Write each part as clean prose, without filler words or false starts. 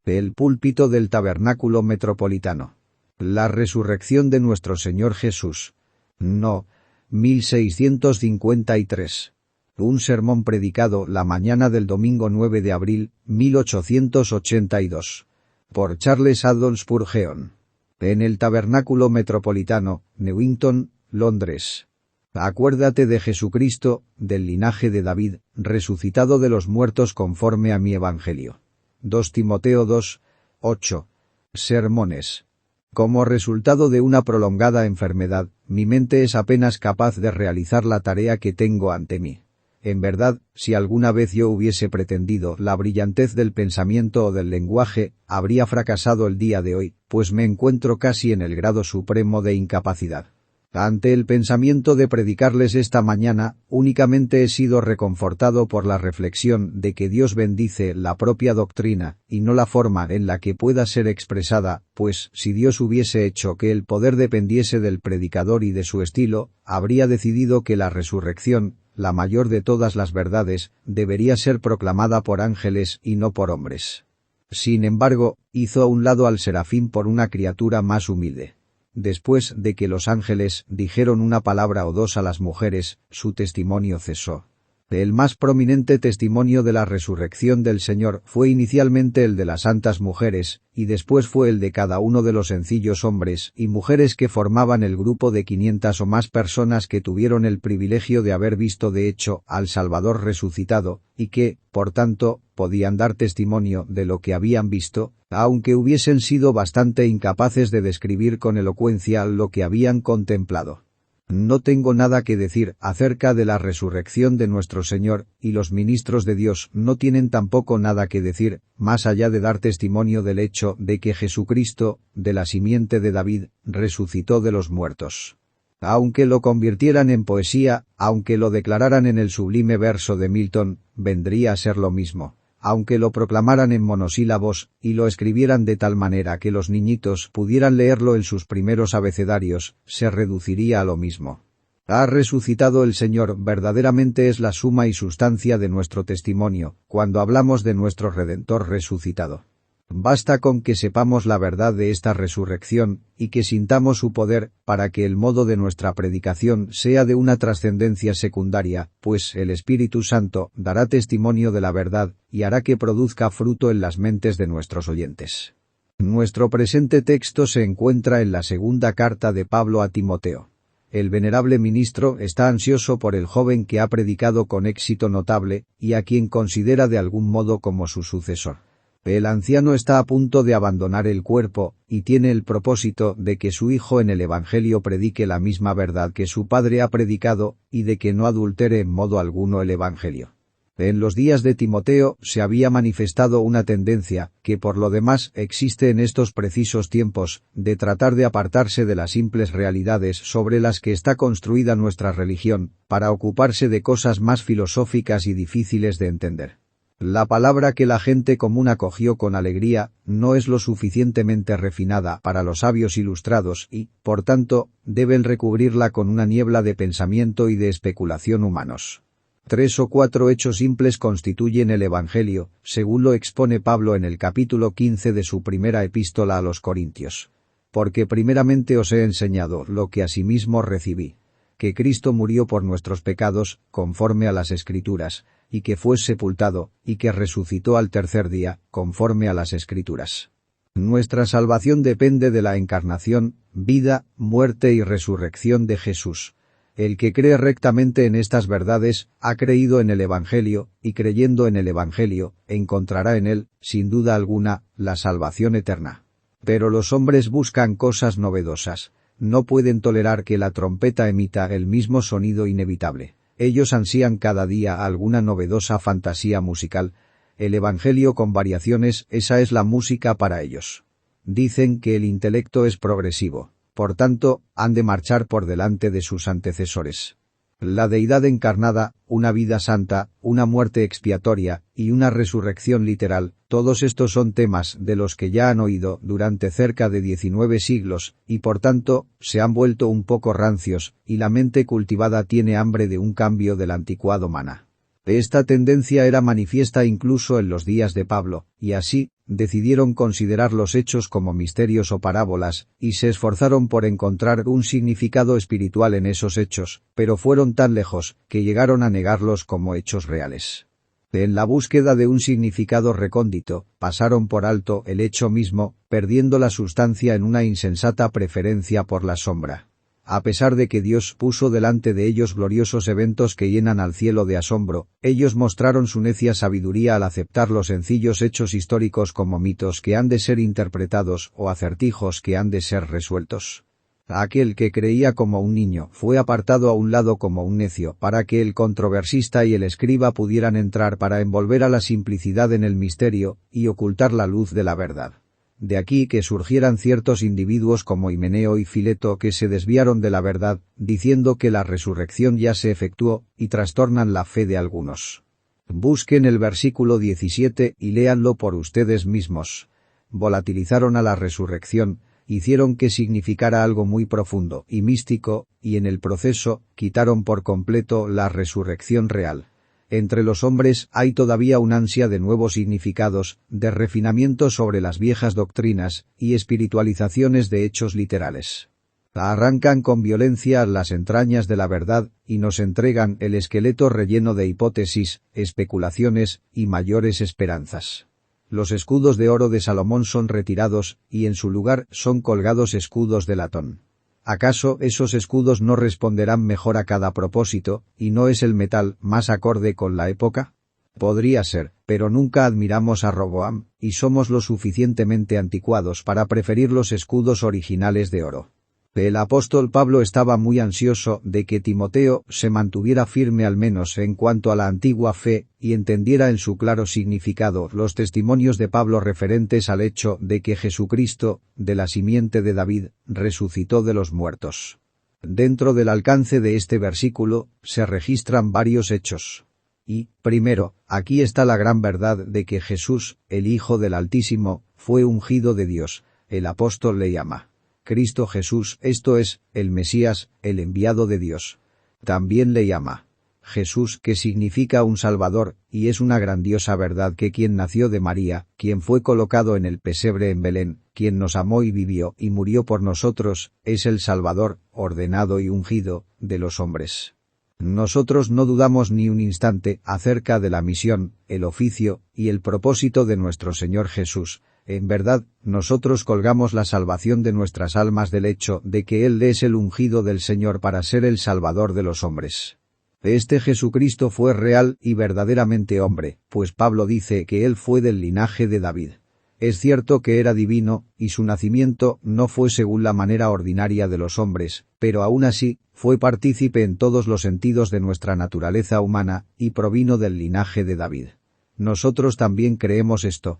El púlpito del tabernáculo metropolitano. La resurrección de nuestro Señor Jesús. No. 1653. Un sermón predicado la mañana del domingo 9 de abril, 1882. Por Charles Adolphe Spurgeon. En el tabernáculo metropolitano, Newington, Londres. Acuérdate de Jesucristo, del linaje de David, resucitado de los muertos conforme a mi evangelio. 2 Timoteo 2, 8. Sermones. Como resultado de una prolongada enfermedad, mi mente es apenas capaz de realizar la tarea que tengo ante mí. En verdad, si alguna vez yo hubiese pretendido la brillantez del pensamiento o del lenguaje, habría fracasado el día de hoy, pues me encuentro casi en el grado supremo de incapacidad. Ante el pensamiento de predicarles esta mañana, únicamente he sido reconfortado por la reflexión de que Dios bendice la propia doctrina, y no la forma en la que pueda ser expresada, pues, si Dios hubiese hecho que el poder dependiese del predicador y de su estilo, habría decidido que la resurrección, la mayor de todas las verdades, debería ser proclamada por ángeles y no por hombres. Sin embargo, hizo a un lado al serafín por una criatura más humilde. Después de que los ángeles dijeron una palabra o dos a las mujeres, su testimonio cesó. El más prominente testimonio de la resurrección del Señor fue inicialmente el de las santas mujeres, y después fue el de cada uno de los sencillos hombres y mujeres que formaban el grupo de 500 o más personas que tuvieron el privilegio de haber visto de hecho al Salvador resucitado, y que, por tanto, podían dar testimonio de lo que habían visto, aunque hubiesen sido bastante incapaces de describir con elocuencia lo que habían contemplado. No tengo nada que decir acerca de la resurrección de nuestro Señor, y los ministros de Dios no tienen tampoco nada que decir, más allá de dar testimonio del hecho de que Jesucristo, de la simiente de David, resucitó de los muertos. Aunque lo convirtieran en poesía, aunque lo declararan en el sublime verso de Milton, vendría a ser lo mismo. Aunque lo proclamaran en monosílabos, y lo escribieran de tal manera que los niñitos pudieran leerlo en sus primeros abecedarios, se reduciría a lo mismo. Ha resucitado el Señor verdaderamente es la suma y sustancia de nuestro testimonio, cuando hablamos de nuestro Redentor resucitado. Basta con que sepamos la verdad de esta resurrección, y que sintamos su poder, para que el modo de nuestra predicación sea de una trascendencia secundaria, pues el Espíritu Santo dará testimonio de la verdad, y hará que produzca fruto en las mentes de nuestros oyentes. Nuestro presente texto se encuentra en la segunda carta de Pablo a Timoteo. El venerable ministro está ansioso por el joven que ha predicado con éxito notable, y a quien considera de algún modo como su sucesor. El anciano está a punto de abandonar el cuerpo, y tiene el propósito de que su hijo en el Evangelio predique la misma verdad que su padre ha predicado, y de que no adultere en modo alguno el Evangelio. En los días de Timoteo se había manifestado una tendencia, que por lo demás existe en estos precisos tiempos, de tratar de apartarse de las simples realidades sobre las que está construida nuestra religión, para ocuparse de cosas más filosóficas y difíciles de entender. La palabra que la gente común acogió con alegría no es lo suficientemente refinada para los sabios ilustrados y, por tanto, deben recubrirla con una niebla de pensamiento y de especulación humanos. 3 o 4 hechos simples constituyen el Evangelio, según lo expone Pablo en el capítulo 15 de su primera epístola a los Corintios. Porque primeramente os he enseñado lo que asimismo recibí, que Cristo murió por nuestros pecados, conforme a las Escrituras, y que fue sepultado, y que resucitó al tercer día, conforme a las Escrituras. Nuestra salvación depende de la encarnación, vida, muerte y resurrección de Jesús. El que cree rectamente en estas verdades, ha creído en el Evangelio, y creyendo en el Evangelio, encontrará en él, sin duda alguna, la salvación eterna. Pero los hombres buscan cosas novedosas. No pueden tolerar que la trompeta emita el mismo sonido inevitable. Ellos ansían cada día alguna novedosa fantasía musical. El Evangelio con variaciones, esa es la música para ellos. Dicen que el intelecto es progresivo, por tanto, han de marchar por delante de sus antecesores. La deidad encarnada, una vida santa, una muerte expiatoria, y una resurrección literal, todos estos son temas de los que ya han oído durante cerca de 19 siglos, y por tanto, se han vuelto un poco rancios, y la mente cultivada tiene hambre de un cambio del anticuado maná. Esta tendencia era manifiesta incluso en los días de Pablo, y así, decidieron considerar los hechos como misterios o parábolas, y se esforzaron por encontrar un significado espiritual en esos hechos, pero fueron tan lejos, que llegaron a negarlos como hechos reales. En la búsqueda de un significado recóndito, pasaron por alto el hecho mismo, perdiendo la sustancia en una insensata preferencia por la sombra. A pesar de que Dios puso delante de ellos gloriosos eventos que llenan al cielo de asombro, ellos mostraron su necia sabiduría al aceptar los sencillos hechos históricos como mitos que han de ser interpretados o acertijos que han de ser resueltos. Aquel que creía como un niño fue apartado a un lado como un necio para que el controversista y el escriba pudieran entrar para envolver a la simplicidad en el misterio y ocultar la luz de la verdad. De aquí que surgieran ciertos individuos como Himeneo y Fileto que se desviaron de la verdad, diciendo que la resurrección ya se efectuó, y trastornan la fe de algunos. Busquen el versículo 17 y léanlo por ustedes mismos. Volatilizaron a la resurrección, hicieron que significara algo muy profundo y místico, y en el proceso, quitaron por completo la resurrección real. Entre los hombres hay todavía un ansia de nuevos significados, de refinamiento sobre las viejas doctrinas, y espiritualizaciones de hechos literales. Arrancan con violencia las entrañas de la verdad, y nos entregan el esqueleto relleno de hipótesis, especulaciones, y mayores esperanzas. Los escudos de oro de Salomón son retirados, y en su lugar son colgados escudos de latón. ¿Acaso esos escudos no responderán mejor a cada propósito, y no es el metal más acorde con la época? Podría ser, pero nunca admiramos a Roboam, y somos lo suficientemente anticuados para preferir los escudos originales de oro. El apóstol Pablo estaba muy ansioso de que Timoteo se mantuviera firme al menos en cuanto a la antigua fe y entendiera en su claro significado los testimonios de Pablo referentes al hecho de que Jesucristo, de la simiente de David, resucitó de los muertos. Dentro del alcance de este versículo se registran varios hechos. Y, primero, aquí está la gran verdad de que Jesús, el Hijo del Altísimo, fue ungido de Dios. El apóstol le llama Cristo Jesús, esto es, el Mesías, el enviado de Dios. También le llama Jesús, que significa un Salvador, y es una grandiosa verdad que quien nació de María, quien fue colocado en el pesebre en Belén, quien nos amó y vivió y murió por nosotros, es el Salvador, ordenado y ungido, de los hombres. Nosotros no dudamos ni un instante acerca de la misión, el oficio y el propósito de nuestro Señor Jesús. En verdad, nosotros colgamos la salvación de nuestras almas del hecho de que Él es el ungido del Señor para ser el Salvador de los hombres. Este Jesucristo fue real y verdaderamente hombre, pues Pablo dice que Él fue del linaje de David. Es cierto que era divino, y su nacimiento no fue según la manera ordinaria de los hombres, pero aún así, fue partícipe en todos los sentidos de nuestra naturaleza humana, y provino del linaje de David. Nosotros también creemos esto.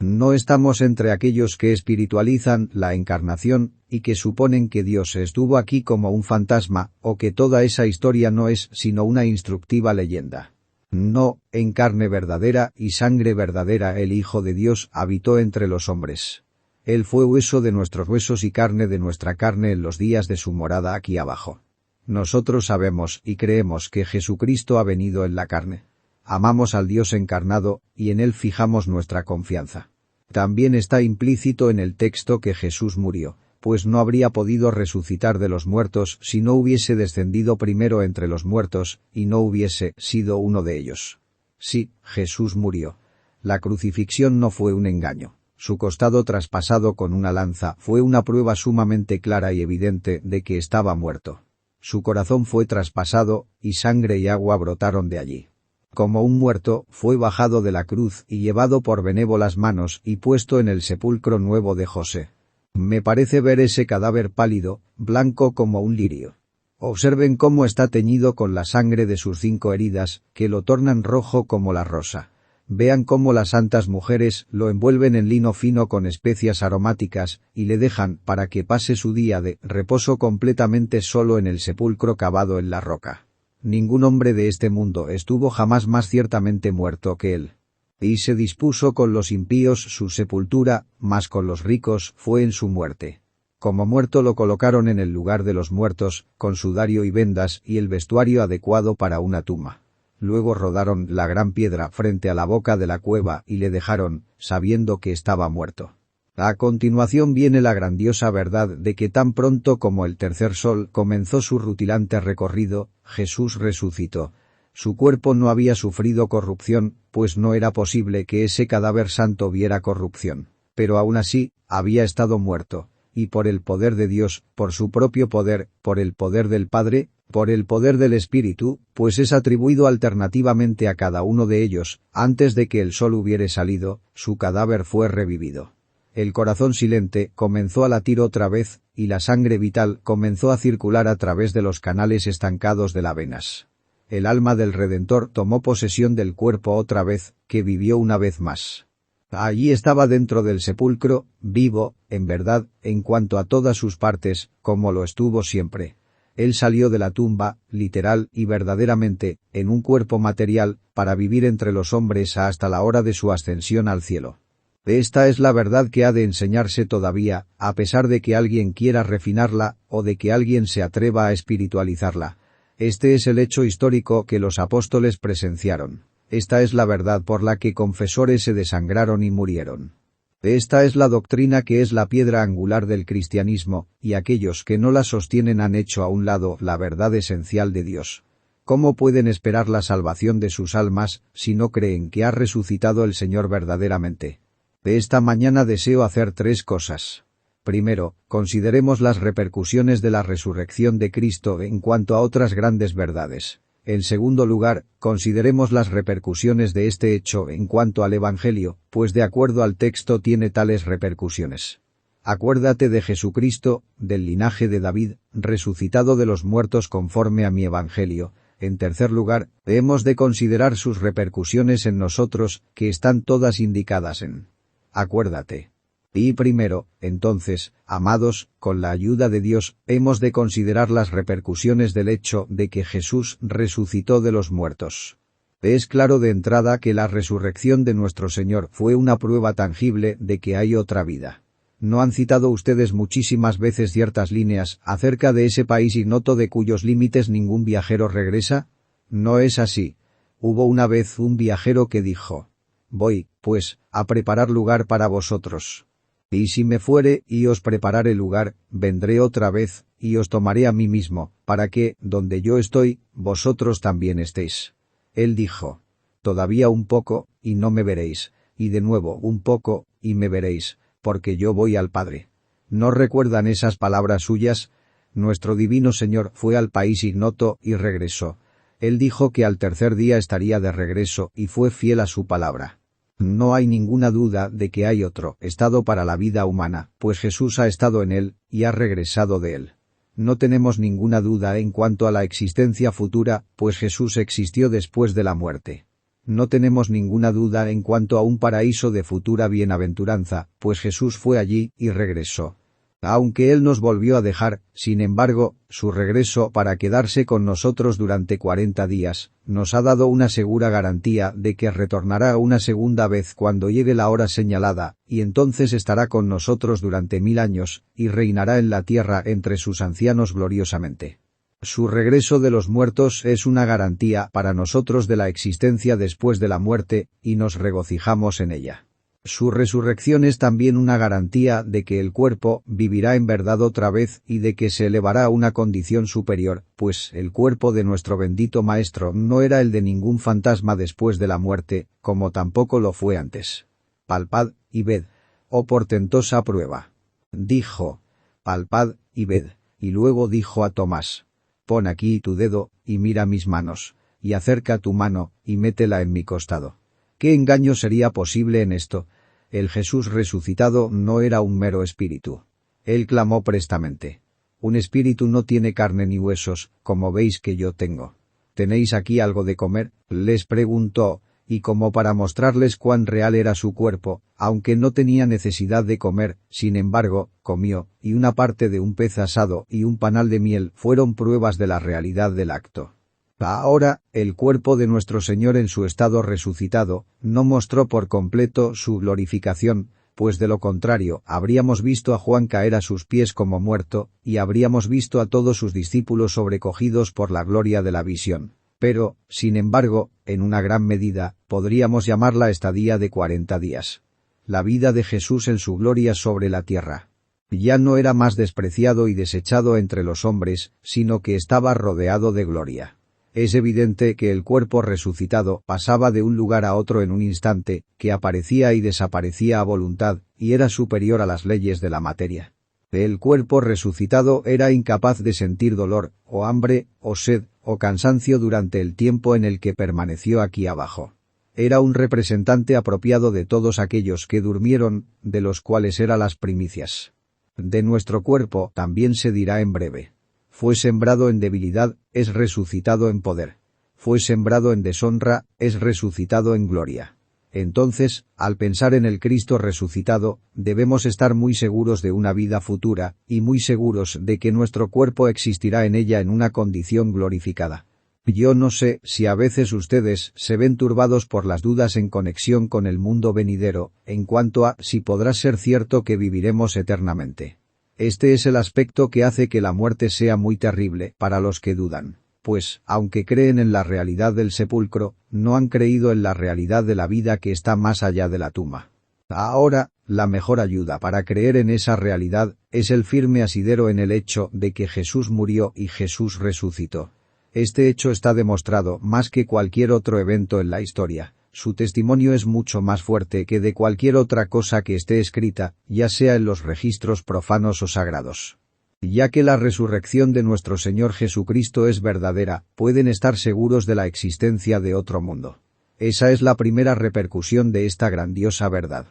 No estamos entre aquellos que espiritualizan la encarnación y que suponen que Dios estuvo aquí como un fantasma, o que toda esa historia no es sino una instructiva leyenda. No, en carne verdadera y sangre verdadera el Hijo de Dios habitó entre los hombres. Él fue hueso de nuestros huesos y carne de nuestra carne en los días de su morada aquí abajo. Nosotros sabemos y creemos que Jesucristo ha venido en la carne. Amamos al Dios encarnado, y en Él fijamos nuestra confianza. También está implícito en el texto que Jesús murió, pues no habría podido resucitar de los muertos si no hubiese descendido primero entre los muertos, y no hubiese sido uno de ellos. Sí, Jesús murió. La crucifixión no fue un engaño. Su costado traspasado con una lanza fue una prueba sumamente clara y evidente de que estaba muerto. Su corazón fue traspasado, y sangre y agua brotaron de allí. Como un muerto, fue bajado de la cruz y llevado por benévolas manos y puesto en el sepulcro nuevo de José. Me parece ver ese cadáver pálido, blanco como un lirio. Observen cómo está teñido con la sangre de sus 5 heridas, que lo tornan rojo como la rosa. Vean cómo las santas mujeres lo envuelven en lino fino con especias aromáticas, y le dejan para que pase su día de reposo completamente solo en el sepulcro cavado en la roca. Ningún hombre de este mundo estuvo jamás más ciertamente muerto que él. Y se dispuso con los impíos su sepultura, mas con los ricos fue en su muerte. Como muerto lo colocaron en el lugar de los muertos, con sudario y vendas y el vestuario adecuado para una tumba. Luego rodaron la gran piedra frente a la boca de la cueva y le dejaron, sabiendo que estaba muerto. A continuación viene la grandiosa verdad de que tan pronto como el tercer sol comenzó su rutilante recorrido, Jesús resucitó. Su cuerpo no había sufrido corrupción, pues no era posible que ese cadáver santo viera corrupción. Pero aún así, había estado muerto, y por el poder de Dios, por su propio poder, por el poder del Padre, por el poder del Espíritu, pues es atribuido alternativamente a cada uno de ellos, antes de que el sol hubiere salido, su cadáver fue revivido. El corazón silente comenzó a latir otra vez, y la sangre vital comenzó a circular a través de los canales estancados de las venas. El alma del Redentor tomó posesión del cuerpo otra vez, que vivió una vez más. Allí estaba dentro del sepulcro, vivo, en verdad, en cuanto a todas sus partes, como lo estuvo siempre. Él salió de la tumba, literal y verdaderamente, en un cuerpo material, para vivir entre los hombres hasta la hora de su ascensión al cielo. Esta es la verdad que ha de enseñarse todavía, a pesar de que alguien quiera refinarla, o de que alguien se atreva a espiritualizarla. Este es el hecho histórico que los apóstoles presenciaron. Esta es la verdad por la que confesores se desangraron y murieron. Esta es la doctrina que es la piedra angular del cristianismo, y aquellos que no la sostienen han hecho a un lado la verdad esencial de Dios. ¿Cómo pueden esperar la salvación de sus almas, si no creen que ha resucitado el Señor verdaderamente? Esta mañana deseo hacer 3 cosas. Primero, consideremos las repercusiones de la resurrección de Cristo en cuanto a otras grandes verdades. En segundo lugar, consideremos las repercusiones de este hecho en cuanto al Evangelio, pues de acuerdo al texto tiene tales repercusiones. Acuérdate de Jesucristo, del linaje de David, resucitado de los muertos conforme a mi Evangelio. En tercer lugar, hemos de considerar sus repercusiones en nosotros, que están todas indicadas en Acuérdate. Y primero, entonces, amados, con la ayuda de Dios, hemos de considerar las repercusiones del hecho de que Jesús resucitó de los muertos. Es claro de entrada que la resurrección de nuestro Señor fue una prueba tangible de que hay otra vida. ¿No han citado ustedes muchísimas veces ciertas líneas acerca de ese país ignoto de cuyos límites ningún viajero regresa? No es así. Hubo una vez un viajero que dijo: «Voy, pues, a preparar lugar para vosotros. Y si me fuere y os preparare lugar, vendré otra vez, y os tomaré a mí mismo, para que, donde yo estoy, vosotros también estéis». Él dijo: «Todavía un poco, y no me veréis, y de nuevo un poco, y me veréis, porque yo voy al Padre». ¿No recuerdan esas palabras suyas? Nuestro divino Señor fue al país ignoto y regresó. Él dijo que al tercer día estaría de regreso y fue fiel a su palabra. No hay ninguna duda de que hay otro estado para la vida humana, pues Jesús ha estado en él, y ha regresado de él. No tenemos ninguna duda en cuanto a la existencia futura, pues Jesús existió después de la muerte. No tenemos ninguna duda en cuanto a un paraíso de futura bienaventuranza, pues Jesús fue allí y regresó. Aunque Él nos volvió a dejar, sin embargo, su regreso para quedarse con nosotros durante 40 días, nos ha dado una segura garantía de que retornará una segunda vez cuando llegue la hora señalada, y entonces estará con nosotros durante 1000 años, y reinará en la tierra entre sus ancianos gloriosamente. Su regreso de los muertos es una garantía para nosotros de la existencia después de la muerte, y nos regocijamos en ella. Su resurrección es también una garantía de que el cuerpo vivirá en verdad otra vez y de que se elevará a una condición superior, pues el cuerpo de nuestro bendito Maestro no era el de ningún fantasma después de la muerte, como tampoco lo fue antes. Palpad y ved. Oh portentosa prueba. Dijo: palpad y ved. Y luego dijo a Tomás: pon aquí tu dedo, y mira mis manos, y acerca tu mano, y métela en mi costado. ¿Qué engaño sería posible en esto? El Jesús resucitado no era un mero espíritu. Él clamó prestamente: un espíritu no tiene carne ni huesos, como veis que yo tengo. ¿Tenéis aquí algo de comer?, les preguntó, y como para mostrarles cuán real era su cuerpo, aunque no tenía necesidad de comer, sin embargo, comió, y una parte de un pez asado y un panal de miel fueron pruebas de la realidad del acto. Ahora, el cuerpo de nuestro Señor en su estado resucitado, no mostró por completo su glorificación, pues de lo contrario, habríamos visto a Juan caer a sus pies como muerto, y habríamos visto a todos sus discípulos sobrecogidos por la gloria de la visión. Pero, sin embargo, en una gran medida, podríamos llamarla estadía de 40 días. La vida de Jesús en su gloria sobre la tierra. Ya no era más despreciado y desechado entre los hombres, sino que estaba rodeado de gloria. Es evidente que el cuerpo resucitado pasaba de un lugar a otro en un instante, que aparecía y desaparecía a voluntad, y era superior a las leyes de la materia. El cuerpo resucitado era incapaz de sentir dolor, o hambre, o sed, o cansancio durante el tiempo en el que permaneció aquí abajo. Era un representante apropiado de todos aquellos que durmieron, de los cuales era las primicias. De nuestro cuerpo también se dirá en breve. Fue sembrado en debilidad, es resucitado en poder. Fue sembrado en deshonra, es resucitado en gloria. Entonces, al pensar en el Cristo resucitado, debemos estar muy seguros de una vida futura, y muy seguros de que nuestro cuerpo existirá en ella en una condición glorificada. Yo no sé si a veces ustedes se ven turbados por las dudas en conexión con el mundo venidero, en cuanto a si podrá ser cierto que viviremos eternamente. Este es el aspecto que hace que la muerte sea muy terrible para los que dudan, pues, aunque creen en la realidad del sepulcro, no han creído en la realidad de la vida que está más allá de la tumba. Ahora, la mejor ayuda para creer en esa realidad es el firme asidero en el hecho de que Jesús murió y Jesús resucitó. Este hecho está demostrado más que cualquier otro evento en la historia. Su testimonio es mucho más fuerte que de cualquier otra cosa que esté escrita, ya sea en los registros profanos o sagrados. Ya que la resurrección de nuestro Señor Jesucristo es verdadera, pueden estar seguros de la existencia de otro mundo. Esa es la primera repercusión de esta grandiosa verdad.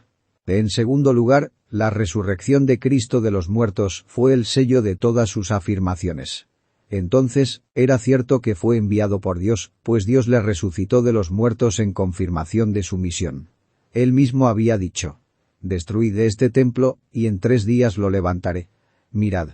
En segundo lugar, la resurrección de Cristo de los muertos fue el sello de todas sus afirmaciones. Entonces, era cierto que fue enviado por Dios, pues Dios le resucitó de los muertos en confirmación de su misión. Él mismo había dicho: «Destruid este templo, y en 3 días lo levantaré». Mirad,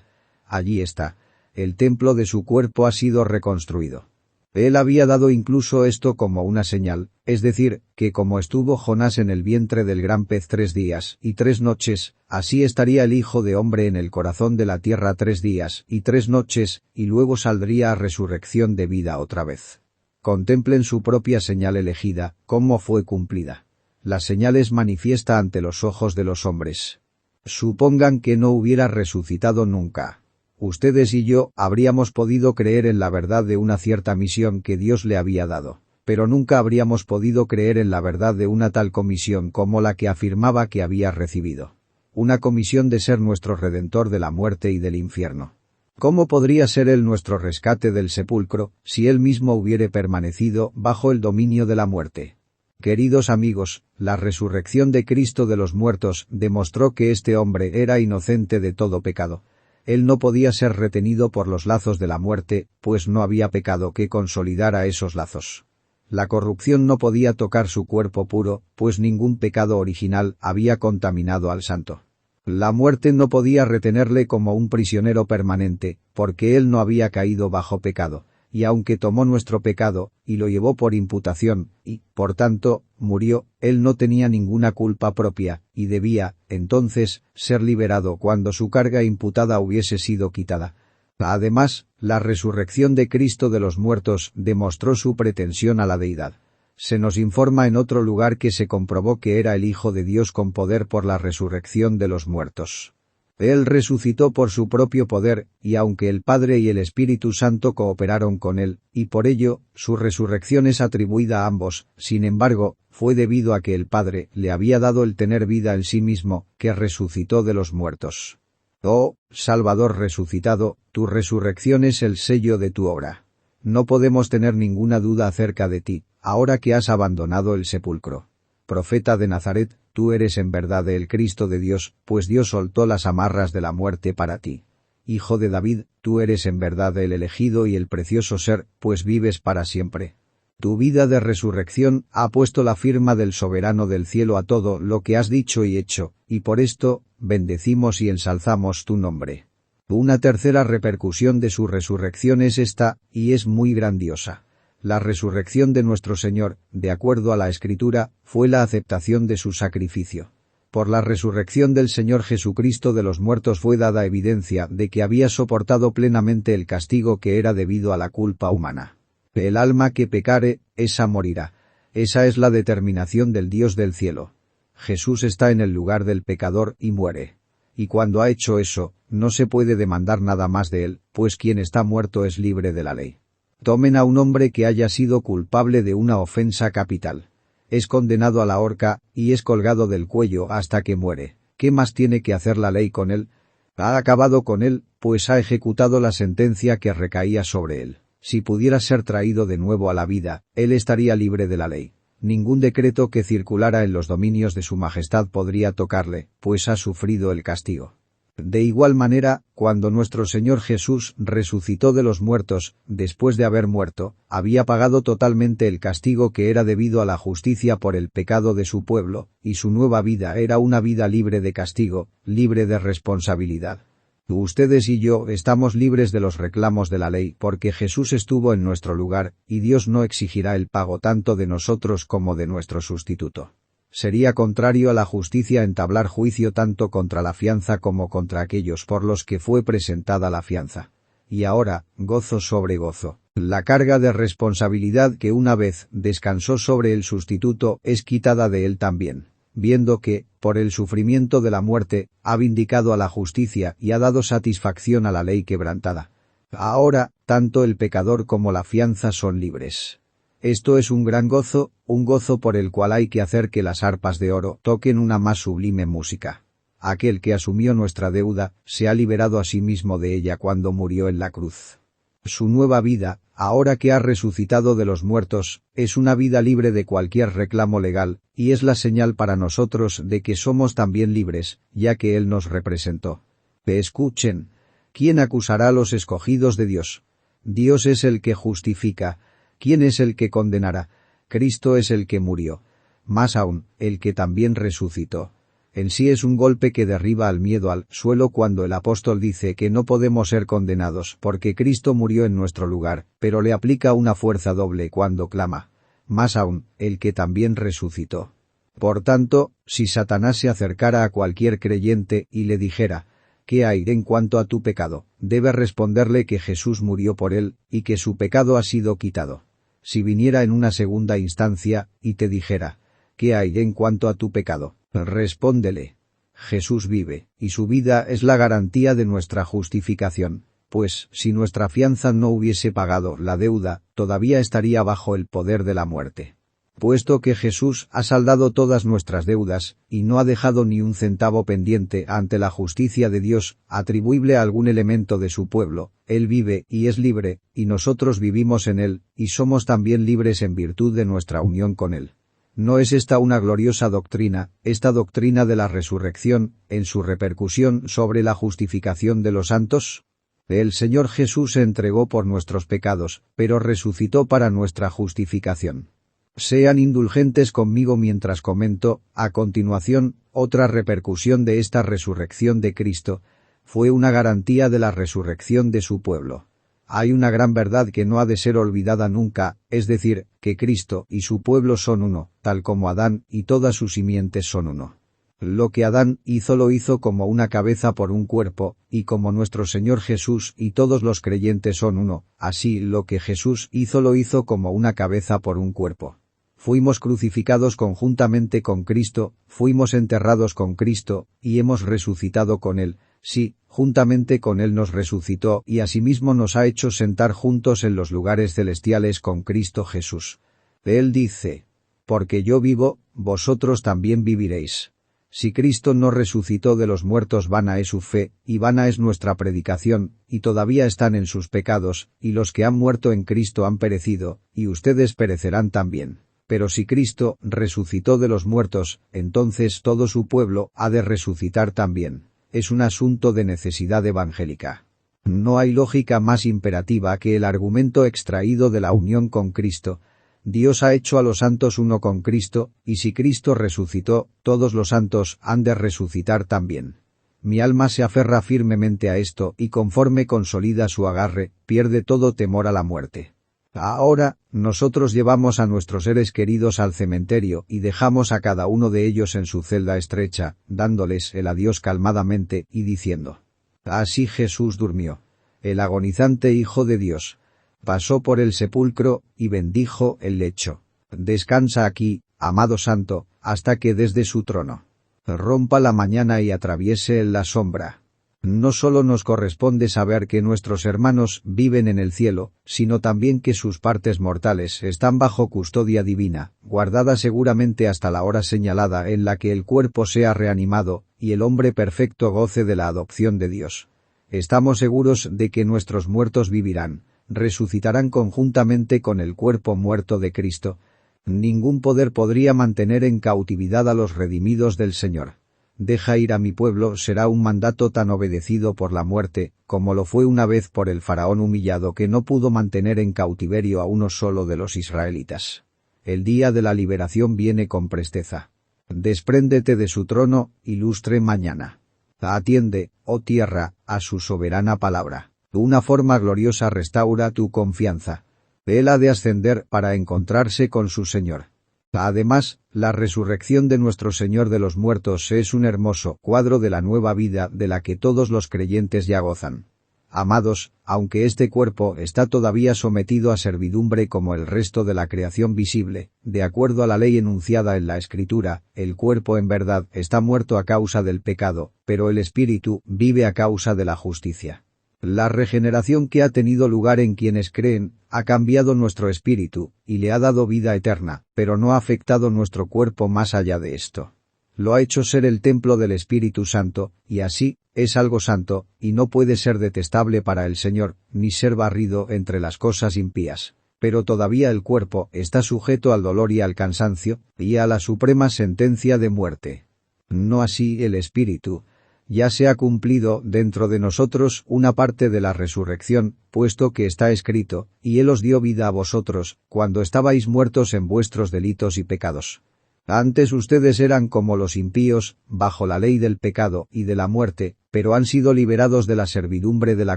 allí está. El templo de su cuerpo ha sido reconstruido. Él había dado incluso esto como una señal, es decir, que como estuvo Jonás en el vientre del gran pez 3 días y 3 noches, así estaría el Hijo de Hombre en el corazón de la tierra 3 días y 3 noches, y luego saldría a resurrección de vida otra vez. Contemplen su propia señal elegida, cómo fue cumplida. La señal es manifiesta ante los ojos de los hombres. Supongan que no hubiera resucitado nunca. Ustedes y yo habríamos podido creer en la verdad de una cierta misión que Dios le había dado, pero nunca habríamos podido creer en la verdad de una tal comisión como la que afirmaba que había recibido. Una comisión de ser nuestro Redentor de la muerte y del infierno. ¿Cómo podría ser Él nuestro rescate del sepulcro, si Él mismo hubiere permanecido bajo el dominio de la muerte? Queridos amigos, la resurrección de Cristo de los muertos demostró que este hombre era inocente de todo pecado. Él no podía ser retenido por los lazos de la muerte, pues no había pecado que consolidara esos lazos. La corrupción no podía tocar su cuerpo puro, pues ningún pecado original había contaminado al santo. La muerte no podía retenerle como un prisionero permanente, porque él no había caído bajo pecado, y aunque tomó nuestro pecado, y lo llevó por imputación, y, por tanto, murió, él no tenía ninguna culpa propia, y debía, entonces, ser liberado cuando su carga imputada hubiese sido quitada. Además, la resurrección de Cristo de los muertos demostró su pretensión a la deidad. Se nos informa en otro lugar que se comprobó que era el Hijo de Dios con poder por la resurrección de los muertos. Él resucitó por su propio poder, y aunque el Padre y el Espíritu Santo cooperaron con él, y por ello, su resurrección es atribuida a ambos, sin embargo, fue debido a que el Padre le había dado el tener vida en sí mismo, que resucitó de los muertos. Oh, Salvador resucitado, tu resurrección es el sello de tu obra. No podemos tener ninguna duda acerca de ti, ahora que has abandonado el sepulcro. Profeta de Nazaret, tú eres en verdad el Cristo de Dios, pues Dios soltó las amarras de la muerte para ti. Hijo de David, tú eres en verdad el elegido y el precioso ser, pues vives para siempre. Tu vida de resurrección ha puesto la firma del soberano del cielo a todo lo que has dicho y hecho, y por esto, bendecimos y ensalzamos tu nombre. Una tercera repercusión de su resurrección es esta, y es muy grandiosa. La resurrección de nuestro Señor, de acuerdo a la Escritura, fue la aceptación de su sacrificio. Por la resurrección del Señor Jesucristo de los muertos fue dada evidencia de que había soportado plenamente el castigo que era debido a la culpa humana. El alma que pecare, esa morirá. Esa es la determinación del Dios del cielo. Jesús está en el lugar del pecador y muere. Y cuando ha hecho eso, no se puede demandar nada más de él, pues quien está muerto es libre de la ley. Tomen a un hombre que haya sido culpable de una ofensa capital. Es condenado a la horca, y es colgado del cuello hasta que muere. ¿Qué más tiene que hacer la ley con él? Ha acabado con él, pues ha ejecutado la sentencia que recaía sobre él. Si pudiera ser traído de nuevo a la vida, él estaría libre de la ley. Ningún decreto que circulara en los dominios de su majestad podría tocarle, pues ha sufrido el castigo. De igual manera, cuando nuestro Señor Jesús resucitó de los muertos, después de haber muerto, había pagado totalmente el castigo que era debido a la justicia por el pecado de su pueblo, y su nueva vida era una vida libre de castigo, libre de responsabilidad. Ustedes y yo estamos libres de los reclamos de la ley porque Jesús estuvo en nuestro lugar, y Dios no exigirá el pago tanto de nosotros como de nuestro sustituto. Sería contrario a la justicia entablar juicio tanto contra la fianza como contra aquellos por los que fue presentada la fianza. Y ahora, gozo sobre gozo. La carga de responsabilidad que una vez descansó sobre el sustituto es quitada de él también, viendo que, por el sufrimiento de la muerte, ha vindicado a la justicia y ha dado satisfacción a la ley quebrantada. Ahora, tanto el pecador como la fianza son libres. Esto es un gran gozo, un gozo por el cual hay que hacer que las arpas de oro toquen una más sublime música. Aquel que asumió nuestra deuda, se ha liberado a sí mismo de ella cuando murió en la cruz. Su nueva vida, ahora que ha resucitado de los muertos, es una vida libre de cualquier reclamo legal, y es la señal para nosotros de que somos también libres, ya que Él nos representó. Escuchen. ¿Quién acusará a los escogidos de Dios? Dios es el que justifica. ¿Quién es el que condenará? Cristo es el que murió. Más aún, el que también resucitó. En sí es un golpe que derriba al miedo al suelo cuando el apóstol dice que no podemos ser condenados porque Cristo murió en nuestro lugar, pero le aplica una fuerza doble cuando clama. Más aún, el que también resucitó. Por tanto, si Satanás se acercara a cualquier creyente y le dijera, ¿qué hay en cuanto a tu pecado?, debe responderle que Jesús murió por él, y que su pecado ha sido quitado. Si viniera en una segunda instancia, y te dijera, ¿qué hay en cuanto a tu pecado?, respóndele, Jesús vive, y su vida es la garantía de nuestra justificación, pues, si nuestra fianza no hubiese pagado la deuda, todavía estaría bajo el poder de la muerte. Puesto que Jesús ha saldado todas nuestras deudas, y no ha dejado ni un centavo pendiente ante la justicia de Dios, atribuible a algún elemento de su pueblo, Él vive y es libre, y nosotros vivimos en Él, y somos también libres en virtud de nuestra unión con Él. ¿No es esta una gloriosa doctrina, esta doctrina de la resurrección, en su repercusión sobre la justificación de los santos? El Señor Jesús se entregó por nuestros pecados, pero resucitó para nuestra justificación. Sean indulgentes conmigo mientras comento, a continuación, otra repercusión de esta resurrección de Cristo. Fue una garantía de la resurrección de su pueblo. Hay una gran verdad que no ha de ser olvidada nunca, es decir, que Cristo y su pueblo son uno, tal como Adán y todas sus simientes son uno. Lo que Adán hizo lo hizo como una cabeza por un cuerpo, y como nuestro Señor Jesús y todos los creyentes son uno, así lo que Jesús hizo lo hizo como una cabeza por un cuerpo. Fuimos crucificados conjuntamente con Cristo, fuimos enterrados con Cristo, y hemos resucitado con Él. Sí, juntamente con Él nos resucitó y asimismo nos ha hecho sentar juntos en los lugares celestiales con Cristo Jesús. Él dice, porque yo vivo, vosotros también viviréis. Si Cristo no resucitó de los muertos, vana es su fe, y vana es nuestra predicación, y todavía están en sus pecados, y los que han muerto en Cristo han perecido, y ustedes perecerán también. Pero si Cristo resucitó de los muertos, entonces todo su pueblo ha de resucitar también. Es un asunto de necesidad evangélica. No hay lógica más imperativa que el argumento extraído de la unión con Cristo. Dios ha hecho a los santos uno con Cristo, y si Cristo resucitó, todos los santos han de resucitar también. Mi alma se aferra firmemente a esto y conforme consolida su agarre, pierde todo temor a la muerte. Ahora, nosotros llevamos a nuestros seres queridos al cementerio y dejamos a cada uno de ellos en su celda estrecha, dándoles el adiós calmadamente y diciendo: así Jesús durmió. El agonizante Hijo de Dios. Pasó por el sepulcro, y bendijo el lecho. Descansa aquí, amado santo, hasta que desde su trono rompa la mañana y atraviese la sombra. No solo nos corresponde saber que nuestros hermanos viven en el cielo, sino también que sus partes mortales están bajo custodia divina, guardadas seguramente hasta la hora señalada en la que el cuerpo sea reanimado, y el hombre perfecto goce de la adopción de Dios. Estamos seguros de que nuestros muertos vivirán, resucitarán conjuntamente con el cuerpo muerto de Cristo. Ningún poder podría mantener en cautividad a los redimidos del Señor. Deja ir a mi pueblo será un mandato tan obedecido por la muerte, como lo fue una vez por el faraón humillado que no pudo mantener en cautiverio a uno solo de los israelitas. El día de la liberación viene con presteza. Despréndete de su trono, ilustre mañana. Atiende, oh tierra, a su soberana palabra. Una forma gloriosa restaura tu confianza. Él ha de ascender para encontrarse con su Señor. Además, la resurrección de nuestro Señor de los muertos es un hermoso cuadro de la nueva vida de la que todos los creyentes ya gozan. Amados, aunque este cuerpo está todavía sometido a servidumbre como el resto de la creación visible, de acuerdo a la ley enunciada en la Escritura, el cuerpo en verdad está muerto a causa del pecado, pero el espíritu vive a causa de la justicia. La regeneración que ha tenido lugar en quienes creen, ha cambiado nuestro espíritu, y le ha dado vida eterna, pero no ha afectado nuestro cuerpo más allá de esto. Lo ha hecho ser el templo del Espíritu Santo, y así, es algo santo, y no puede ser detestable para el Señor, ni ser barrido entre las cosas impías. Pero todavía el cuerpo está sujeto al dolor y al cansancio, y a la suprema sentencia de muerte. No así el espíritu. Ya se ha cumplido dentro de nosotros una parte de la resurrección, puesto que está escrito, y Él os dio vida a vosotros, cuando estabais muertos en vuestros delitos y pecados. Antes ustedes eran como los impíos, bajo la ley del pecado y de la muerte, pero han sido liberados de la servidumbre de la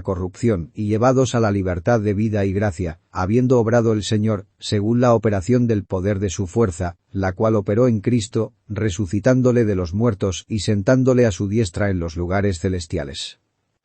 corrupción y llevados a la libertad de vida y gracia, habiendo obrado el Señor, según la operación del poder de su fuerza, la cual operó en Cristo, resucitándole de los muertos y sentándole a su diestra en los lugares celestiales.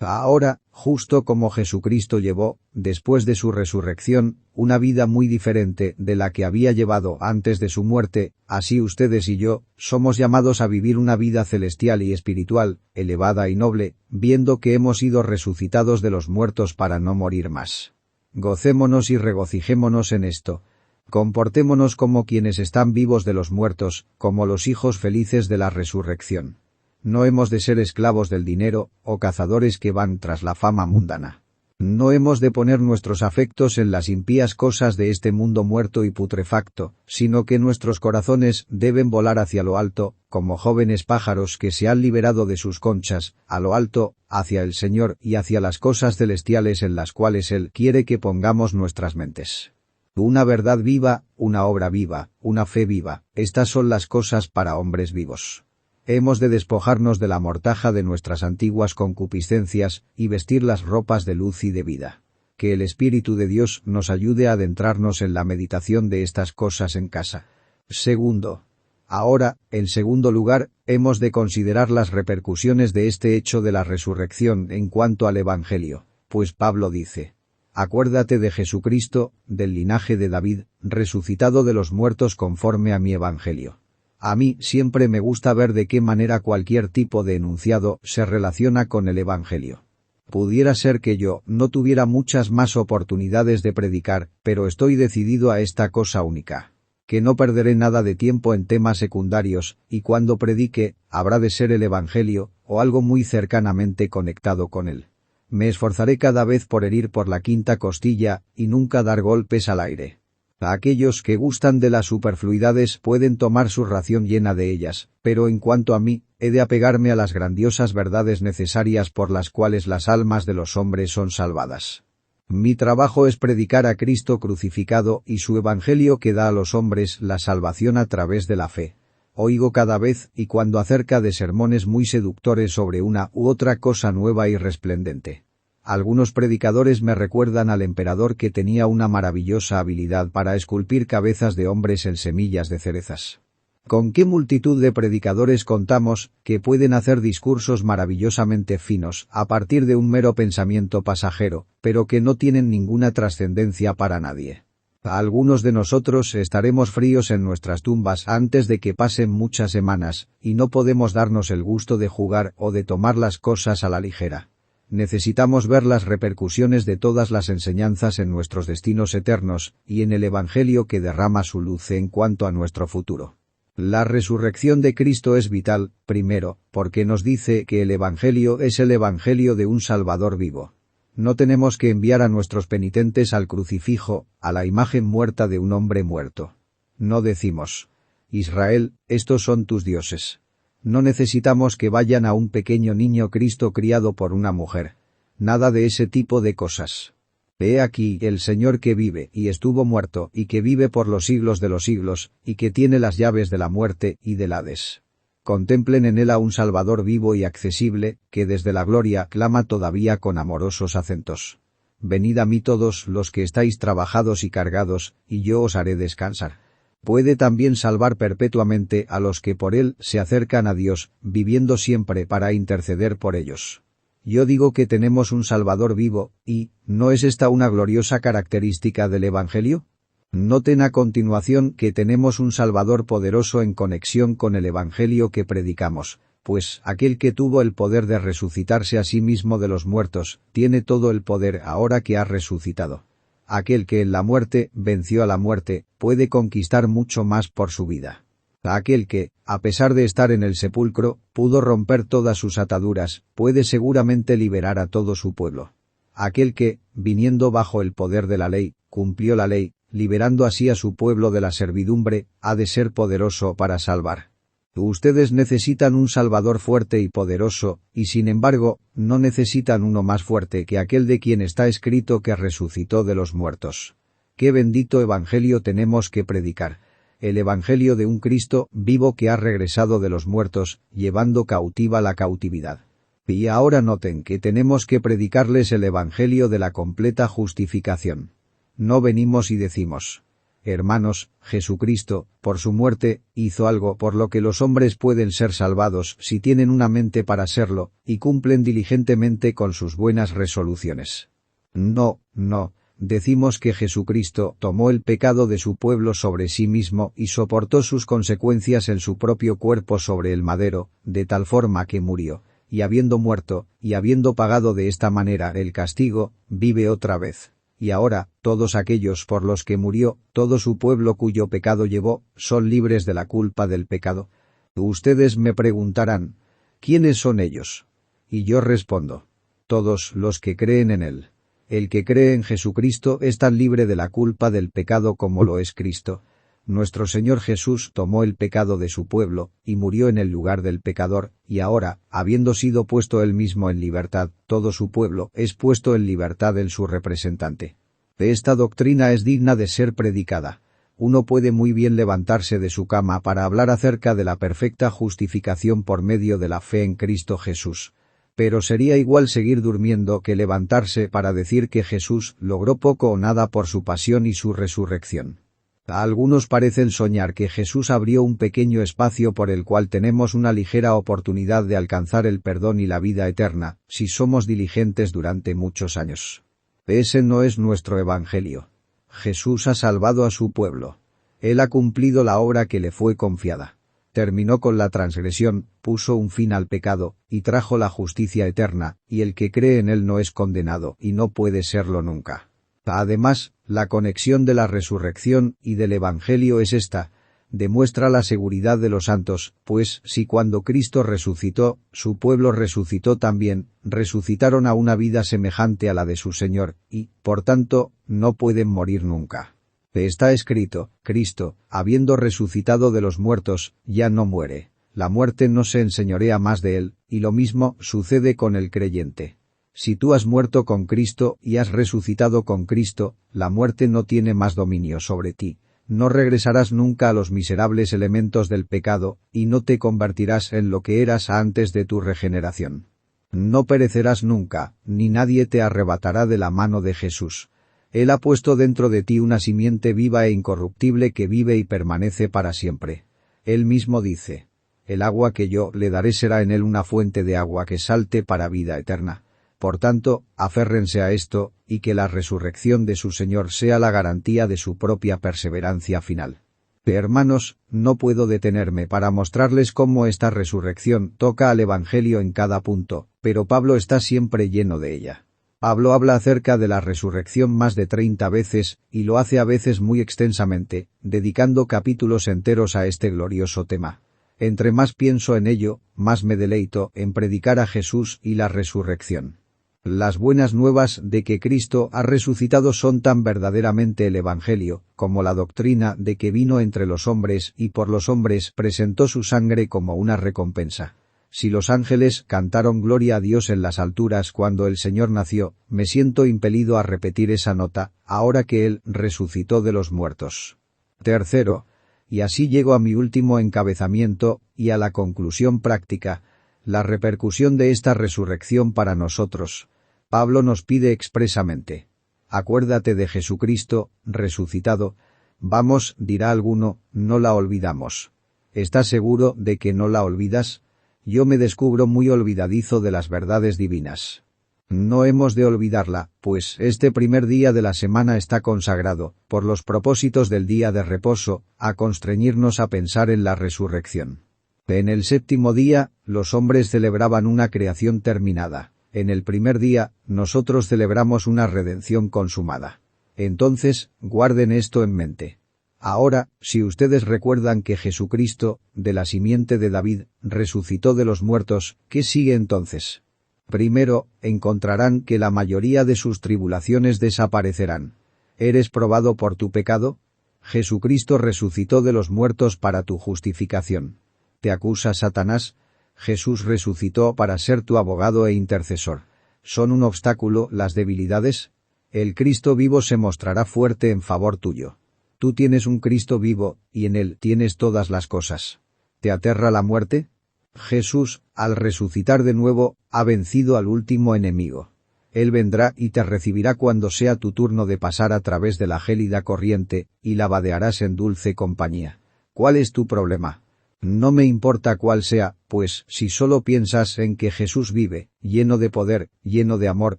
Ahora, justo como Jesucristo llevó, después de su resurrección, una vida muy diferente de la que había llevado antes de su muerte, así ustedes y yo, somos llamados a vivir una vida celestial y espiritual, elevada y noble, viendo que hemos sido resucitados de los muertos para no morir más. Gocémonos y regocijémonos en esto. Comportémonos como quienes están vivos de los muertos, como los hijos felices de la resurrección. No hemos de ser esclavos del dinero, o cazadores que van tras la fama mundana. No hemos de poner nuestros afectos en las impías cosas de este mundo muerto y putrefacto, sino que nuestros corazones deben volar hacia lo alto, como jóvenes pájaros que se han liberado de sus conchas, a lo alto, hacia el Señor y hacia las cosas celestiales en las cuales Él quiere que pongamos nuestras mentes. Una verdad viva, una obra viva, una fe viva, estas son las cosas para hombres vivos. Hemos de despojarnos de la mortaja de nuestras antiguas concupiscencias y vestir las ropas de luz y de vida. Que el Espíritu de Dios nos ayude a adentrarnos en la meditación de estas cosas en casa. Segundo. Ahora, en segundo lugar, hemos de considerar las repercusiones de este hecho de la resurrección en cuanto al Evangelio, pues Pablo dice: «Acuérdate de Jesucristo, del linaje de David, resucitado de los muertos conforme a mi Evangelio». A mí siempre me gusta ver de qué manera cualquier tipo de enunciado se relaciona con el Evangelio. Pudiera ser que yo no tuviera muchas más oportunidades de predicar, pero estoy decidido a esta cosa única: que no perderé nada de tiempo en temas secundarios, y cuando predique, habrá de ser el Evangelio, o algo muy cercanamente conectado con él. Me esforzaré cada vez por herir por la quinta costilla, y nunca dar golpes al aire. Aquellos que gustan de las superfluidades pueden tomar su ración llena de ellas, pero en cuanto a mí, he de apegarme a las grandiosas verdades necesarias por las cuales las almas de los hombres son salvadas. Mi trabajo es predicar a Cristo crucificado y su evangelio que da a los hombres la salvación a través de la fe. Oigo cada vez y cuando acerca de sermones muy seductores sobre una u otra cosa nueva y resplendente. Algunos predicadores me recuerdan al emperador que tenía una maravillosa habilidad para esculpir cabezas de hombres en semillas de cerezas. ¿Con qué multitud de predicadores contamos que pueden hacer discursos maravillosamente finos a partir de un mero pensamiento pasajero, pero que no tienen ninguna trascendencia para nadie? Algunos de nosotros estaremos fríos en nuestras tumbas antes de que pasen muchas semanas, y no podemos darnos el gusto de jugar o de tomar las cosas a la ligera. Necesitamos ver las repercusiones de todas las enseñanzas en nuestros destinos eternos y en el Evangelio que derrama su luz en cuanto a nuestro futuro. La resurrección de Cristo es vital, primero, porque nos dice que el Evangelio es el Evangelio de un Salvador vivo. No tenemos que enviar a nuestros penitentes al crucifijo, a la imagen muerta de un hombre muerto. No decimos: Israel, estos son tus dioses. No necesitamos que vayan a un pequeño niño Cristo criado por una mujer. Nada de ese tipo de cosas. He aquí el Señor que vive y estuvo muerto y que vive por los siglos de los siglos, y que tiene las llaves de la muerte y del Hades. Contemplen en él a un Salvador vivo y accesible, que desde la gloria clama todavía con amorosos acentos: Venid a mí todos los que estáis trabajados y cargados, y yo os haré descansar. Puede también salvar perpetuamente a los que por él se acercan a Dios, viviendo siempre para interceder por ellos. Yo digo que tenemos un Salvador vivo, y ¿no es esta una gloriosa característica del Evangelio? Noten a continuación que tenemos un Salvador poderoso en conexión con el Evangelio que predicamos, pues aquel que tuvo el poder de resucitarse a sí mismo de los muertos, tiene todo el poder ahora que ha resucitado. Aquel que en la muerte venció a la muerte, puede conquistar mucho más por su vida. Aquel que, a pesar de estar en el sepulcro, pudo romper todas sus ataduras, puede seguramente liberar a todo su pueblo. Aquel que, viniendo bajo el poder de la ley, cumplió la ley, liberando así a su pueblo de la servidumbre, ha de ser poderoso para salvar. Ustedes necesitan un Salvador fuerte y poderoso, y sin embargo, no necesitan uno más fuerte que aquel de quien está escrito que resucitó de los muertos. ¡Qué bendito Evangelio tenemos que predicar! El Evangelio de un Cristo vivo que ha regresado de los muertos, llevando cautiva la cautividad. Y ahora noten que tenemos que predicarles el Evangelio de la completa justificación. No venimos y decimos: hermanos, Jesucristo, por su muerte, hizo algo por lo que los hombres pueden ser salvados si tienen una mente para serlo, y cumplen diligentemente con sus buenas resoluciones. No, no. Decimos que Jesucristo tomó el pecado de su pueblo sobre sí mismo y soportó sus consecuencias en su propio cuerpo sobre el madero, de tal forma que murió, y habiendo muerto, y habiendo pagado de esta manera el castigo, vive otra vez. Y ahora, todos aquellos por los que murió, todo su pueblo cuyo pecado llevó, son libres de la culpa del pecado. Ustedes me preguntarán: ¿quiénes son ellos? Y yo respondo: todos los que creen en él. El que cree en Jesucristo es tan libre de la culpa del pecado como lo es Cristo. Nuestro Señor Jesús tomó el pecado de su pueblo, y murió en el lugar del pecador, y ahora, habiendo sido puesto él mismo en libertad, todo su pueblo es puesto en libertad en su representante. Esta doctrina es digna de ser predicada. Uno puede muy bien levantarse de su cama para hablar acerca de la perfecta justificación por medio de la fe en Cristo Jesús. Pero sería igual seguir durmiendo que levantarse para decir que Jesús logró poco o nada por su pasión y su resurrección. A algunos parecen soñar que Jesús abrió un pequeño espacio por el cual tenemos una ligera oportunidad de alcanzar el perdón y la vida eterna, si somos diligentes durante muchos años. Ese no es nuestro Evangelio. Jesús ha salvado a su pueblo. Él ha cumplido la obra que le fue confiada. Terminó con la transgresión, puso un fin al pecado, y trajo la justicia eterna, y el que cree en él no es condenado y no puede serlo nunca. Además, la conexión de la resurrección y del Evangelio es esta: demuestra la seguridad de los santos, pues si cuando Cristo resucitó, su pueblo resucitó también, resucitaron a una vida semejante a la de su Señor, y, por tanto, no pueden morir nunca. Está escrito: Cristo, habiendo resucitado de los muertos, ya no muere. La muerte no se enseñorea más de él, y lo mismo sucede con el creyente. Si tú has muerto con Cristo y has resucitado con Cristo, la muerte no tiene más dominio sobre ti. No regresarás nunca a los miserables elementos del pecado, y no te convertirás en lo que eras antes de tu regeneración. No perecerás nunca, ni nadie te arrebatará de la mano de Jesús. Él ha puesto dentro de ti una simiente viva e incorruptible que vive y permanece para siempre. Él mismo dice: «El agua que yo le daré será en él una fuente de agua que salte para vida eterna». Por tanto, aférrense a esto, y que la resurrección de su Señor sea la garantía de su propia perseverancia final. Hermanos, no puedo detenerme para mostrarles cómo esta resurrección toca al Evangelio en cada punto, pero Pablo está siempre lleno de ella. Pablo habla acerca de la resurrección más de 30 veces, y lo hace a veces muy extensamente, dedicando capítulos enteros a este glorioso tema. Entre más pienso en ello, más me deleito en predicar a Jesús y la resurrección. Las buenas nuevas de que Cristo ha resucitado son tan verdaderamente el Evangelio, como la doctrina de que vino entre los hombres y por los hombres presentó su sangre como una recompensa. Si los ángeles cantaron gloria a Dios en las alturas cuando el Señor nació, me siento impelido a repetir esa nota, ahora que Él resucitó de los muertos. Tercero, y así llego a mi último encabezamiento y a la conclusión práctica, la repercusión de esta resurrección para nosotros. Pablo nos pide expresamente: acuérdate de Jesucristo, resucitado. Vamos, dirá alguno, no la olvidamos. ¿Estás seguro de que no la olvidas? Yo me descubro muy olvidadizo de las verdades divinas. No hemos de olvidarla, pues este primer día de la semana está consagrado, por los propósitos del día de reposo, a constreñirnos a pensar en la resurrección. En el séptimo día, los hombres celebraban una creación terminada. En el primer día, nosotros celebramos una redención consumada. Entonces, guarden esto en mente. Ahora, si ustedes recuerdan que Jesucristo, de la simiente de David, resucitó de los muertos, ¿qué sigue entonces? Primero, encontrarán que la mayoría de sus tribulaciones desaparecerán. ¿Eres probado por tu pecado? Jesucristo resucitó de los muertos para tu justificación. ¿Te acusa Satanás? Jesús resucitó para ser tu abogado e intercesor. ¿Son un obstáculo las debilidades? El Cristo vivo se mostrará fuerte en favor tuyo. Tú tienes un Cristo vivo, y en él tienes todas las cosas. ¿Te aterra la muerte? Jesús, al resucitar de nuevo, ha vencido al último enemigo. Él vendrá y te recibirá cuando sea tu turno de pasar a través de la gélida corriente, y la vadearás en dulce compañía. ¿Cuál es tu problema? No me importa cuál sea, pues si solo piensas en que Jesús vive, lleno de poder, lleno de amor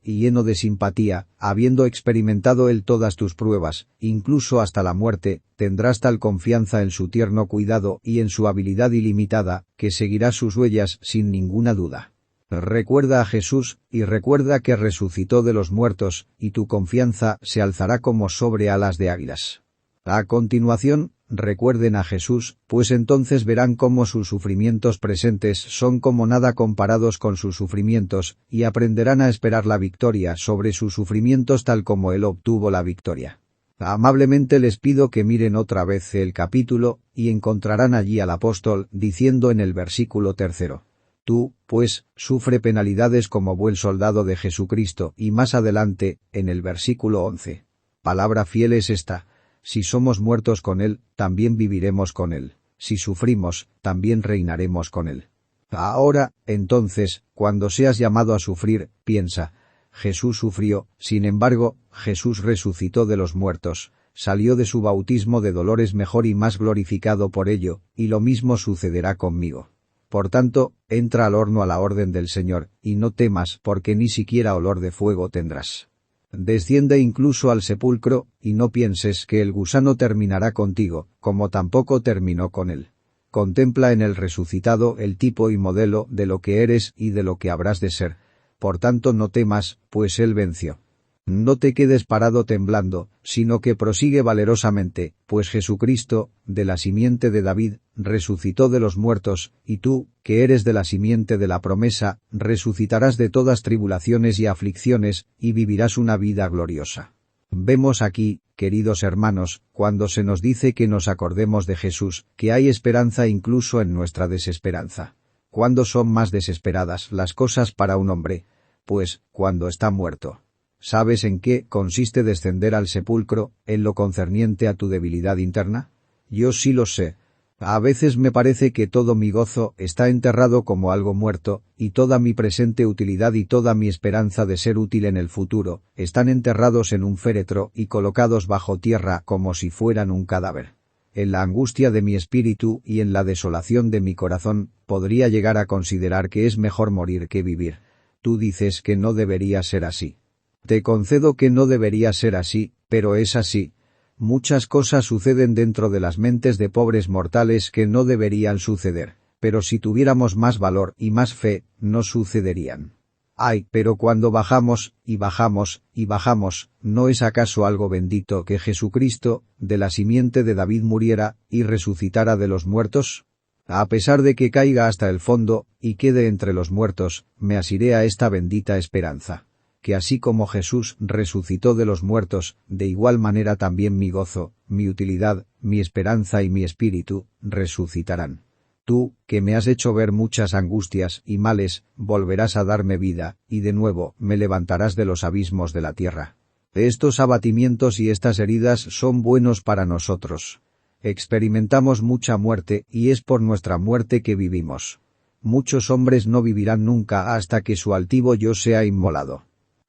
y lleno de simpatía, habiendo experimentado Él todas tus pruebas, incluso hasta la muerte, tendrás tal confianza en su tierno cuidado y en su habilidad ilimitada, que seguirás sus huellas sin ninguna duda. Recuerda a Jesús, y recuerda que resucitó de los muertos, y tu confianza se alzará como sobre alas de águilas. A continuación, recuerden a Jesús, pues entonces verán cómo sus sufrimientos presentes son como nada comparados con sus sufrimientos, y aprenderán a esperar la victoria sobre sus sufrimientos tal como Él obtuvo la victoria. Amablemente les pido que miren otra vez el capítulo, y encontrarán allí al apóstol diciendo en el versículo 3: Tú, pues, sufre penalidades como buen soldado de Jesucristo, y más adelante, en el versículo 11. Palabra fiel es esta: si somos muertos con Él, también viviremos con Él. Si sufrimos, también reinaremos con Él. Ahora, entonces, cuando seas llamado a sufrir, piensa: Jesús sufrió, sin embargo, Jesús resucitó de los muertos, salió de su bautismo de dolores mejor y más glorificado por ello, y lo mismo sucederá conmigo. Por tanto, entra al horno a la orden del Señor, y no temas porque ni siquiera olor de fuego tendrás. Desciende incluso al sepulcro, y no pienses que el gusano terminará contigo, como tampoco terminó con él. Contempla en el resucitado el tipo y modelo de lo que eres y de lo que habrás de ser. Por tanto no temas, pues él venció. No te quedes parado temblando, sino que prosigue valerosamente, pues Jesucristo, de la simiente de David, resucitó de los muertos, y tú, que eres de la simiente de la promesa, resucitarás de todas tribulaciones y aflicciones, y vivirás una vida gloriosa. Vemos aquí, queridos hermanos, cuando se nos dice que nos acordemos de Jesús, que hay esperanza incluso en nuestra desesperanza. ¿Cuándo son más desesperadas las cosas para un hombre? Pues, cuando está muerto. ¿Sabes en qué consiste descender al sepulcro, en lo concerniente a tu debilidad interna? Yo sí lo sé. A veces me parece que todo mi gozo está enterrado como algo muerto, y toda mi presente utilidad y toda mi esperanza de ser útil en el futuro, están enterrados en un féretro y colocados bajo tierra como si fueran un cadáver. en la angustia de mi espíritu y en la desolación de mi corazón, podría llegar a considerar que es mejor morir que vivir. Tú dices que no debería ser así. Te concedo que no debería ser así, pero es así. Muchas cosas suceden dentro de las mentes de pobres mortales que no deberían suceder, pero si tuviéramos más valor y más fe, no sucederían. Ay, pero cuando bajamos, y bajamos, y bajamos, ¿no es acaso algo bendito que Jesucristo, de la simiente de David muriera, y resucitara de los muertos? A pesar de que caiga hasta el fondo, y quede entre los muertos, me asiré a esta bendita esperanza. Que así como Jesús resucitó de los muertos, de igual manera también mi gozo, mi utilidad, mi esperanza y mi espíritu, resucitarán. Tú, que me has hecho ver muchas angustias y males, volverás a darme vida, y de nuevo me levantarás de los abismos de la tierra. Estos abatimientos y estas heridas son buenos para nosotros. Experimentamos mucha muerte, y es por nuestra muerte que vivimos. Muchos hombres no vivirán nunca hasta que su altivo yo sea inmolado.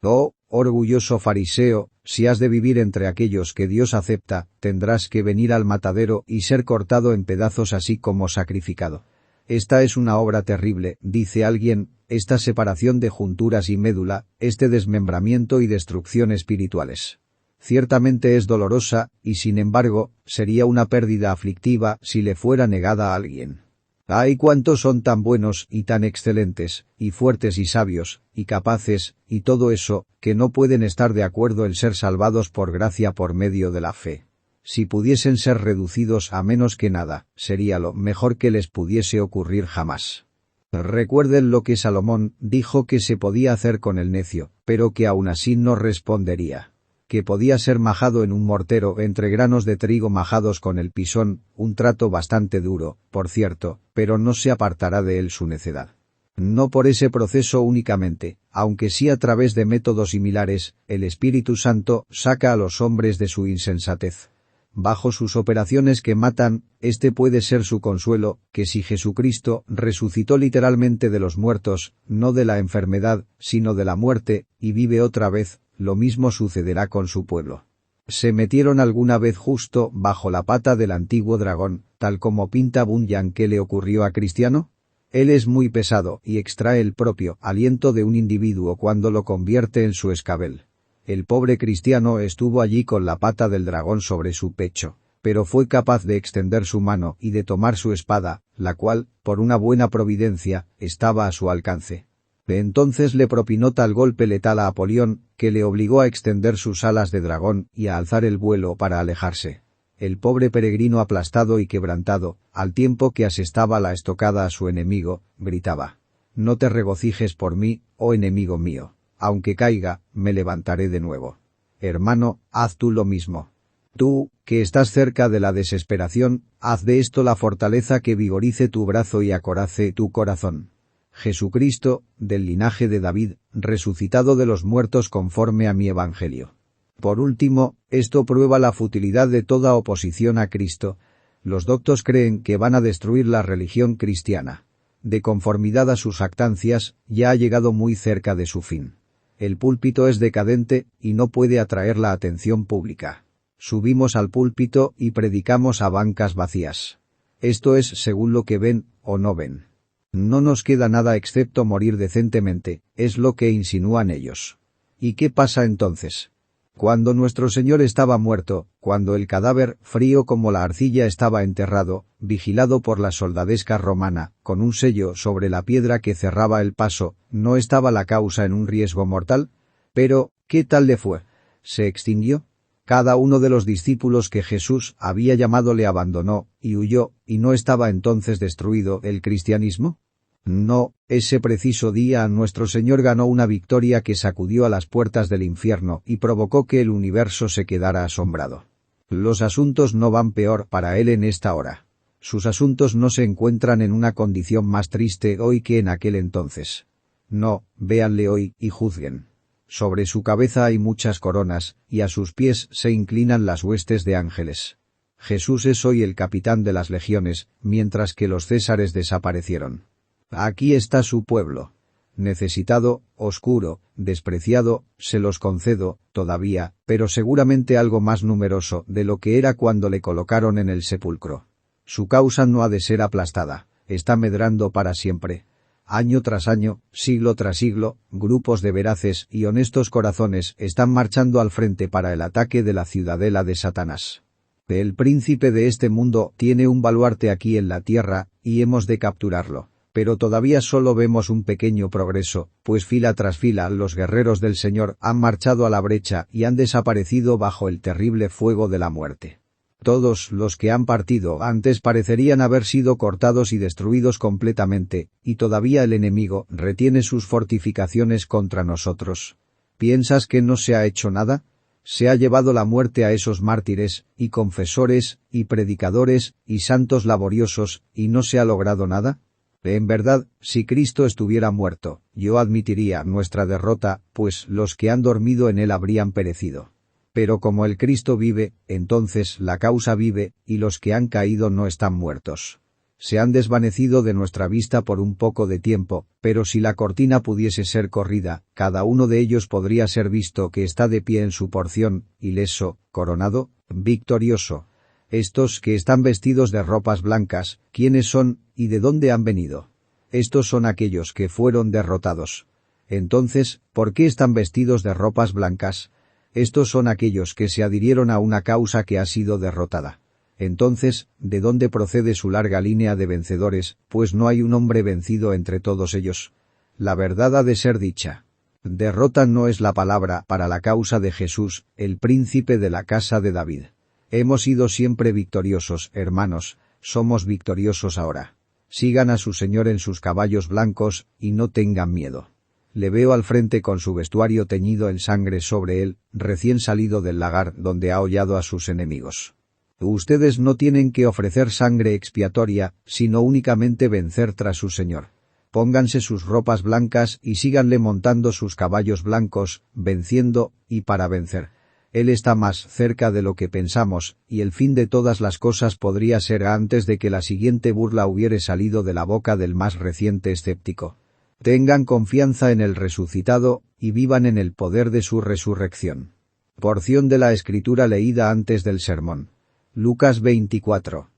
Oh, orgulloso fariseo, si has de vivir entre aquellos que Dios acepta, tendrás que venir al matadero y ser cortado en pedazos así como sacrificado. Esta es una obra terrible, dice alguien, esta separación de junturas y médula, este desmembramiento y destrucción espirituales. Ciertamente es dolorosa, y sin embargo, sería una pérdida aflictiva si le fuera negada a alguien. ¡Ay, cuántos son tan buenos y tan excelentes, y fuertes y sabios, y capaces, y todo eso, que no pueden estar de acuerdo en ser salvados por gracia por medio de la fe! Si pudiesen ser reducidos a menos que nada, sería lo mejor que les pudiese ocurrir jamás. Recuerden lo que Salomón dijo que se podía hacer con el necio, pero que aún así no respondería. Que podía ser majado en un mortero entre granos de trigo majados con el pisón, un trato bastante duro, por cierto, pero no se apartará de él su necedad. No por ese proceso únicamente, aunque sí a través de métodos similares, el Espíritu Santo saca a los hombres de su insensatez. Bajo sus operaciones que matan, este puede ser su consuelo, que si Jesucristo resucitó literalmente de los muertos, no de la enfermedad, sino de la muerte, y vive otra vez, lo mismo sucederá con su pueblo. ¿Se metieron alguna vez justo bajo la pata del antiguo dragón, tal como pinta Bunyan que le ocurrió a Cristiano? Él es muy pesado y extrae el propio aliento de un individuo cuando lo convierte en su escabel. El pobre Cristiano estuvo allí con la pata del dragón sobre su pecho, pero fue capaz de extender su mano y de tomar su espada, la cual, por una buena providencia, estaba a su alcance. Entonces le propinó tal golpe letal a Apolión, que le obligó a extender sus alas de dragón y a alzar el vuelo para alejarse. El pobre peregrino aplastado y quebrantado, al tiempo que asestaba la estocada a su enemigo, gritaba: «No te regocijes por mí, oh enemigo mío. Aunque caiga, me levantaré de nuevo». Hermano, haz tú lo mismo. Tú, que estás cerca de la desesperación, haz de esto la fortaleza que vigorice tu brazo y acorace tu corazón. Jesucristo, del linaje de David, resucitado de los muertos conforme a mi evangelio. Por último, esto prueba la futilidad de toda oposición a Cristo. Los doctos creen que van a destruir la religión cristiana. De conformidad a sus actancias, ya ha llegado muy cerca de su fin. El púlpito es decadente y no puede atraer la atención pública. Subimos al púlpito y predicamos a bancas vacías. Esto es según lo que ven o no ven. No nos queda nada excepto morir decentemente, es lo que insinúan ellos. ¿Y qué pasa entonces? Cuando nuestro Señor estaba muerto, cuando el cadáver, frío como la arcilla, estaba enterrado, vigilado por la soldadesca romana, con un sello sobre la piedra que cerraba el paso, ¿no estaba la causa en un riesgo mortal? Pero, ¿qué tal le fue? ¿Se extinguió? Cada uno de los discípulos que Jesús había llamado le abandonó y huyó, ¿y no estaba entonces destruido el cristianismo? No, ese preciso día nuestro Señor ganó una victoria que sacudió a las puertas del infierno y provocó que el universo se quedara asombrado. Los asuntos no van peor para él en esta hora. Sus asuntos no se encuentran en una condición más triste hoy que en aquel entonces. No, véanle hoy y juzguen. Sobre su cabeza hay muchas coronas, y a sus pies se inclinan las huestes de ángeles. Jesús es hoy el capitán de las legiones, mientras que los césares desaparecieron. Aquí está su pueblo. necesitado, oscuro, despreciado, se los concedo, todavía, pero seguramente algo más numeroso de lo que era cuando le colocaron en el sepulcro. Su causa no ha de ser aplastada, está medrando para siempre. Año tras año, siglo tras siglo, grupos de veraces y honestos corazones están marchando al frente para el ataque de la ciudadela de Satanás. El príncipe de este mundo tiene un baluarte aquí en la tierra, y hemos de capturarlo. Pero todavía solo vemos un pequeño progreso, pues fila tras fila los guerreros del Señor han marchado a la brecha y han desaparecido bajo el terrible fuego de la muerte. Todos los que han partido antes parecerían haber sido cortados y destruidos completamente, y todavía el enemigo retiene sus fortificaciones contra nosotros. ¿Piensas que no se ha hecho nada? Se ha llevado la muerte a esos mártires, y confesores, y predicadores, y santos laboriosos, y no se ha logrado nada. En verdad, si Cristo estuviera muerto, yo admitiría nuestra derrota, pues los que han dormido en él habrían perecido. Pero como el Cristo vive, entonces la causa vive, y los que han caído no están muertos. Se han desvanecido de nuestra vista por un poco de tiempo, pero si la cortina pudiese ser corrida, cada uno de ellos podría ser visto que está de pie en su porción, ileso, coronado, victorioso. Estos que están vestidos de ropas blancas, ¿quiénes son, y de dónde han venido? Estos son aquellos que fueron derrotados. Entonces, ¿por qué están vestidos de ropas blancas? Estos son aquellos que se adhirieron a una causa que ha sido derrotada. Entonces, ¿de dónde procede su larga línea de vencedores, pues no hay un hombre vencido entre todos ellos? La verdad ha de ser dicha. Derrota no es la palabra para la causa de Jesús, el príncipe de la casa de David. Hemos sido siempre victoriosos, hermanos, somos victoriosos ahora. Sigan a su Señor en sus caballos blancos, y no tengan miedo. Le veo al frente con su vestuario teñido en sangre sobre él, recién salido del lagar donde ha hollado a sus enemigos. Ustedes no tienen que ofrecer sangre expiatoria, sino únicamente vencer tras su Señor. Pónganse sus ropas blancas y síganle montando sus caballos blancos, venciendo, y para vencer. Él está más cerca de lo que pensamos, y el fin de todas las cosas podría ser antes de que la siguiente burla hubiere salido de la boca del más reciente escéptico. Tengan confianza en el resucitado, y vivan en el poder de su resurrección. Porción de la escritura leída antes del sermón. Lucas 24.